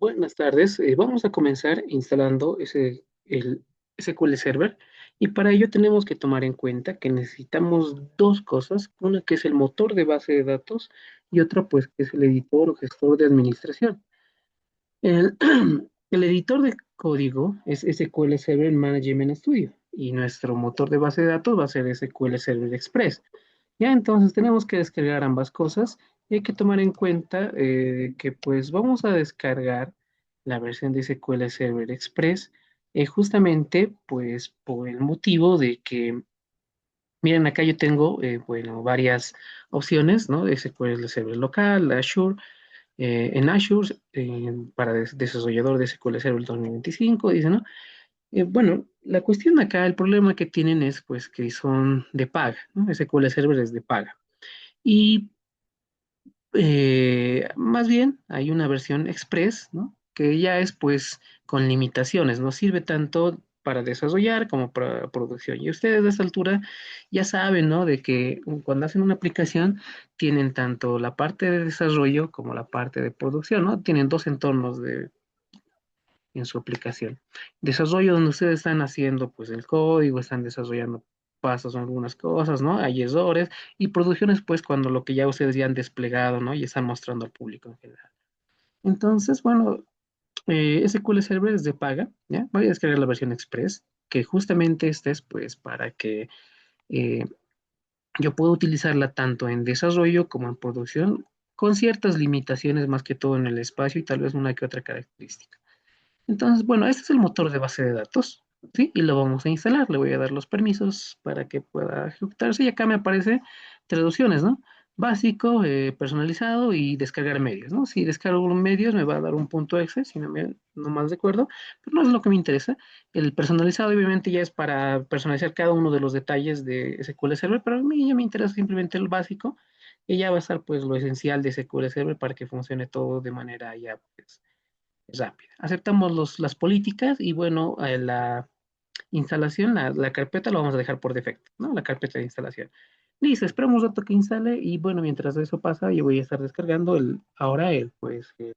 Buenas tardes. Vamos a comenzar instalando el SQL Server y para ello tenemos que tomar en cuenta que necesitamos dos cosas, una que es el motor de base de datos y otra pues que es el editor o gestor de administración. El, el editor de código es SQL Server Management Studio y nuestro motor de base de datos va a ser SQL Server Express. Ya, entonces tenemos que descargar ambas cosas y hay que tomar en cuenta que pues vamos a descargar la versión de SQL Server Express justamente pues por el motivo de que, miren, acá yo tengo, bueno, varias opciones, ¿no? SQL Server local, Azure, en Azure para desarrollador de SQL Server 2025, dice, ¿no? Bueno, la cuestión acá, el problema que tienen es pues que son de paga, ¿no? SQL Server es de paga. Y más bien hay una versión express, ¿no? Que ya es pues con limitaciones, no sirve tanto para desarrollar como para producción. Y ustedes a esta altura ya saben, ¿no? De que cuando hacen una aplicación tienen tanto la parte de desarrollo como la parte de producción, ¿no? Tienen dos entornos en su aplicación. Desarrollo donde ustedes están haciendo pues el código, están desarrollando pasos en algunas cosas, ¿no? Hay errores y producciones pues cuando lo que ya ustedes ya han desplegado, ¿no? Y están mostrando al público en general. Entonces, bueno, SQL Server es de paga, ¿ya? Voy a descargar la versión Express, que justamente esta es pues para que eh, yo pueda utilizarla tanto en desarrollo como en producción, con ciertas limitaciones más que todo en el espacio y tal vez una que otra característica. Entonces, bueno, este es el motor de base de datos, ¿sí? Y lo vamos a instalar. Le voy a dar los permisos para que pueda ejecutarse. Y acá me aparece tres opciones, ¿no? Básico, personalizado y descargar medios, ¿no? Si descargo medios me va a dar un punto exe, si no más recuerdo, pero no es lo que me interesa. El personalizado obviamente ya es para personalizar cada uno de los detalles de SQL Server, pero a mí ya me interesa simplemente el básico y ya va a estar pues lo esencial de SQL Server para que funcione todo de manera ya pues rápida. Aceptamos las políticas y bueno, la instalación, la carpeta lo vamos a dejar por defecto, ¿no? La carpeta de instalación. Listo, esperamos un rato que instale y bueno, mientras eso pasa, yo voy a estar descargando ahora pues, el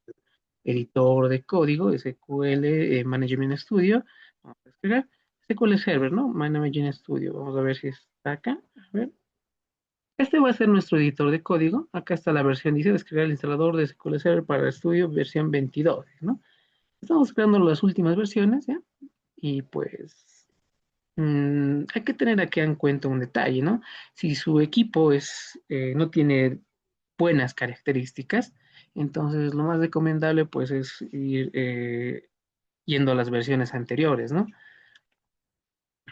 editor de código, SQL Management Studio. Vamos a descargar. SQL Server, ¿no? Management Studio. Vamos a ver si está acá. A ver. Este va a ser nuestro editor de código. Acá está la versión, dice descargar el instalador de SQL Server para estudio versión 22, ¿no? Estamos creando las últimas versiones, ¿ya? Y pues hay que tener aquí en cuenta un detalle, ¿no? Si su equipo no tiene buenas características, entonces lo más recomendable pues es ir yendo a las versiones anteriores, ¿no?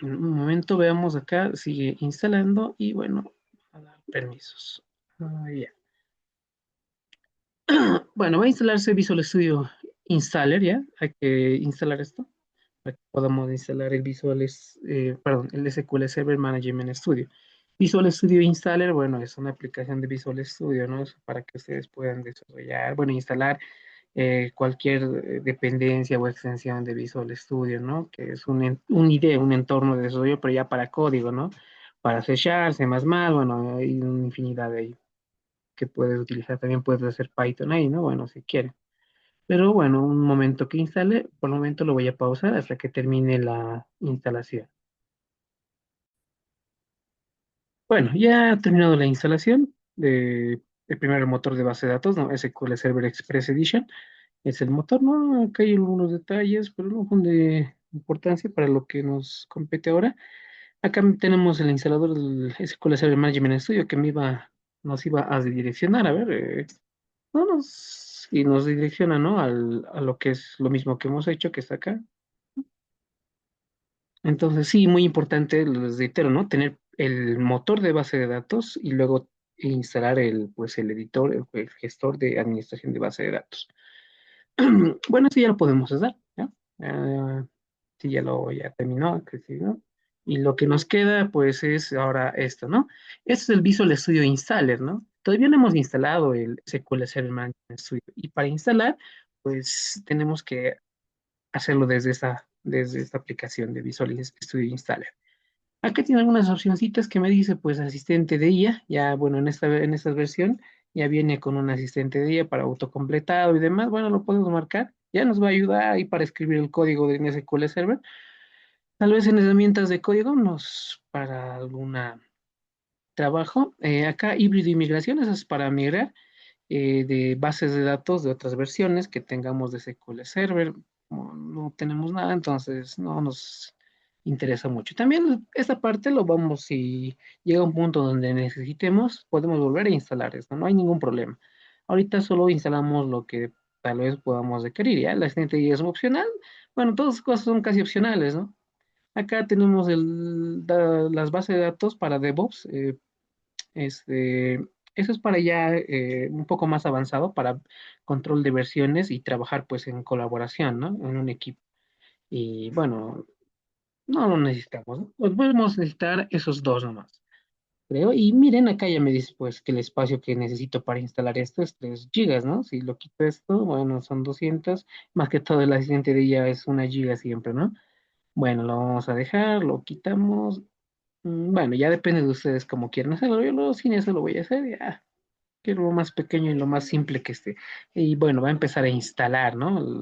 En un momento veamos acá, sigue instalando y bueno, a dar permisos. Ya. Bueno, va a instalarse Visual Studio Installer, ¿ya? Hay que instalar esto para que podamos instalar el SQL Server Management Studio. Visual Studio Installer, bueno, es una aplicación de Visual Studio, ¿no? Es para que ustedes puedan desarrollar, bueno, instalar cualquier dependencia o extensión de Visual Studio, ¿no? Que es un IDE, un entorno de desarrollo, pero ya para código, ¿no? Para C Sharp, C++, bueno, hay una infinidad de ahí que puedes utilizar. También puedes hacer Python ahí, ¿no? Bueno, si quieres. Pero bueno, un momento que instale, por el momento lo voy a pausar hasta que termine la instalación. Bueno, ya ha terminado la instalación el primer motor de base de datos, ¿no? SQL Server Express Edition. Es el motor, ¿no? Acá hay algunos detalles, pero no son de importancia para lo que nos compete ahora. Acá tenemos el instalador del SQL Server Management Studio que nos iba a direccionar, a ver, y nos direcciona, ¿no? A lo que es lo mismo que hemos hecho, que está acá. Entonces, sí, muy importante, les reitero, ¿no? Tener el motor de base de datos y luego instalar pues, el editor, el gestor de administración de base de datos. Bueno, eso ya lo podemos hacer, ¿ya? Sí, ya terminó, que sí, ¿no? Y lo que nos queda, pues, es ahora esto, ¿no? Este es el Visual Studio Installer, ¿no? Todavía no hemos instalado el SQL Server Management Studio. Y para instalar, pues, tenemos que hacerlo desde esta aplicación de Visual Studio Installer. Acá tiene algunas opcioncitas que me dice, pues, asistente de IA. Ya, bueno, en esta versión ya viene con un asistente de IA para autocompletado y demás. Bueno, lo podemos marcar. Ya nos va a ayudar ahí para escribir el código de SQL Server. Tal vez en herramientas de código nos para alguna trabajo. Acá híbrido y migración, eso es para migrar de bases de datos de otras versiones que tengamos de SQL Server. Como no tenemos nada, entonces no nos interesa mucho. También esta parte lo vamos, si llega un punto donde necesitemos, podemos volver a instalar esto, no hay ningún problema. Ahorita solo instalamos lo que tal vez podamos requerir, ¿ya? La siguiente ya es opcional. Bueno, todas las cosas son casi opcionales, ¿no? Acá tenemos las bases de datos para DevOps. Este, eso es para ya un poco más avanzado, para control de versiones y trabajar pues en colaboración, ¿no? En un equipo. Y bueno, no lo necesitamos, ¿no? Pues podemos necesitar esos dos nomás, creo. Y miren, acá ya me dice pues que el espacio que necesito para instalar esto es 3 gigas, ¿no? Si lo quito esto, bueno, son 200, más que todo el asistente de ella es 1 giga siempre, ¿no? Bueno, lo vamos a dejar, lo quitamos. Bueno, ya depende de ustedes cómo quieran hacerlo. Yo sin eso lo voy a hacer, ya. Quiero lo más pequeño y lo más simple que esté. Y bueno, va a empezar a instalar, ¿no?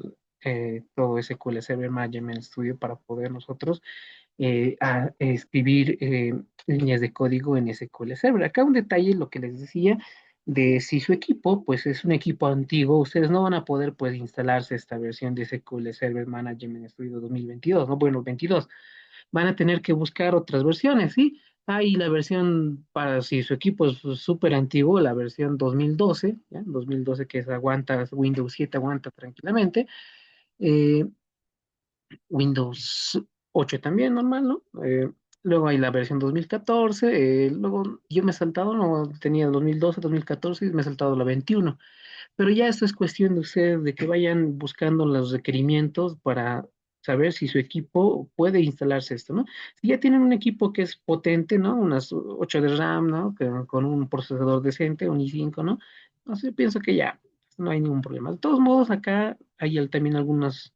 Todo ese SQL Server Management Studio para poder nosotros escribir líneas de código en SQL Server. Acá un detalle, lo que les decía, de si su equipo, pues es un equipo antiguo, ustedes no van a poder, pues, instalarse esta versión de SQL Server Management Studio 2022, ¿no? Bueno, 22 van a tener que buscar otras versiones, ¿sí? Hay la versión para si su equipo es súper antiguo, la versión 2012, ¿ya? 2012 que es, aguanta, Windows 7 aguanta tranquilamente. Eh, Windows 8 también, normal, ¿no? Luego hay la versión 2014, luego yo me he saltado, no tenía 2012, 2014 y me he saltado la 21. Pero ya esto es cuestión de ustedes, de que vayan buscando los requerimientos para saber si su equipo puede instalarse esto, ¿no? Si ya tienen un equipo que es potente, ¿no? Unas 8 de RAM, ¿no? Con un procesador decente, un i5, ¿no? Entonces pienso que ya no hay ningún problema. De todos modos, acá hay también algunas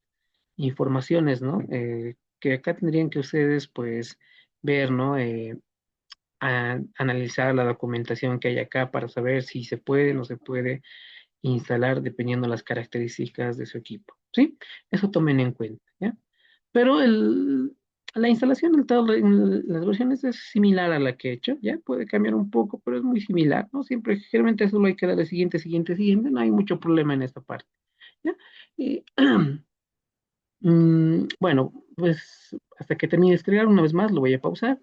informaciones, ¿no? Que acá tendrían que ustedes, pues, ver, ¿no? Analizar la documentación que hay acá para saber si se puede o no se puede instalar dependiendo de las características de su equipo, ¿sí? Eso tomen en cuenta, ¿ya? Pero la instalación en las versiones es similar a la que he hecho, ¿ya? Puede cambiar un poco, pero es muy similar, ¿no? Siempre, generalmente solo hay que darle siguiente, siguiente, siguiente, no hay mucho problema en esta parte, ¿ya? Y, bueno, pues hasta que termine de descargar, una vez más lo voy a pausar.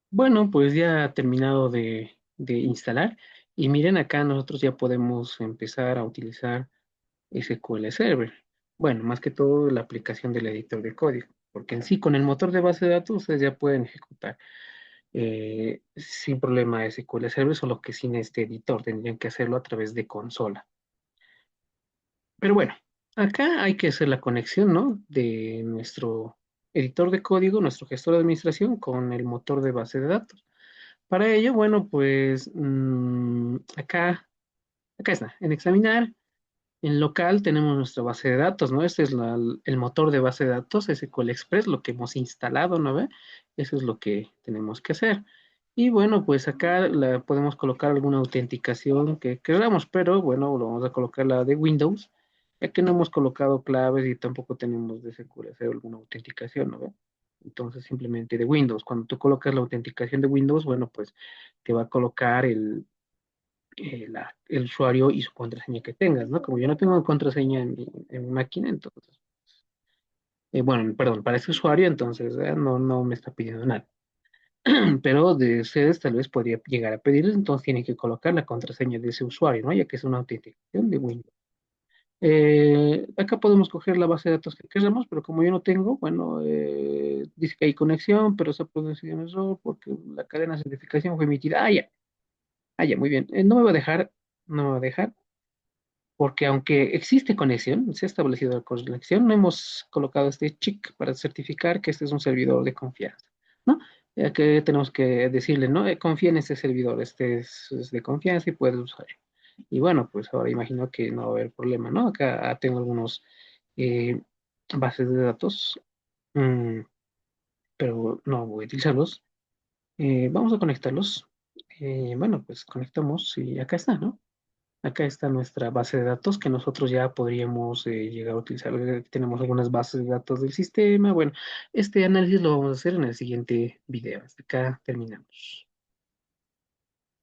Bueno, pues ya ha terminado de instalar y miren acá nosotros ya podemos empezar a utilizar SQL Server. Bueno, más que todo la aplicación del editor de código, porque en sí con el motor de base de datos ustedes ya pueden ejecutar sin problema SQL Server, solo que sin este editor tendrían que hacerlo a través de consola. Pero bueno, acá hay que hacer la conexión, ¿no? De nuestro editor de código, nuestro gestor de administración con el motor de base de datos. Para ello, bueno, pues acá está, en examinar. En local tenemos nuestra base de datos, ¿no? Este es el motor de base de datos, SQL Express, lo que hemos instalado, ¿no ve? Eso es lo que tenemos que hacer. Y bueno, pues acá podemos colocar alguna autenticación que queramos, pero bueno, lo vamos a colocar la de Windows, ya que no hemos colocado claves y tampoco tenemos de SQL hacer alguna autenticación, ¿no ve? Entonces simplemente de Windows. Cuando tú colocas la autenticación de Windows, bueno, pues te va a colocar el usuario y su contraseña que tengas, ¿no? Como yo no tengo contraseña en mi máquina, entonces, bueno, perdón, para ese usuario, entonces no me está pidiendo nada. Pero de ustedes tal vez podría llegar a pedirles, entonces tienen que colocar la contraseña de ese usuario, ¿no? Ya que es una autenticación de Windows. Acá podemos coger la base de datos que queramos, pero como yo no tengo, bueno, dice que hay conexión, pero se produce un error porque la cadena de certificación fue emitida. Ya, muy bien. No me va a dejar, no me va a dejar. Porque aunque existe conexión, se ha establecido la conexión, no hemos colocado este check para certificar que este es un servidor de confianza, ¿no? Ya que tenemos que decirle, no, confía en este servidor, este es de confianza y puedes usarlo. Y bueno, pues ahora imagino que no va a haber problema, ¿no? Acá tengo algunos eh, bases de datos, mm, pero no voy a utilizarlos. Vamos a conectarlos. Bueno, pues conectamos y acá está, ¿no? Acá está nuestra base de datos que nosotros ya podríamos llegar a utilizar. Tenemos algunas bases de datos del sistema. Bueno, este análisis lo vamos a hacer en el siguiente video. Hasta acá terminamos.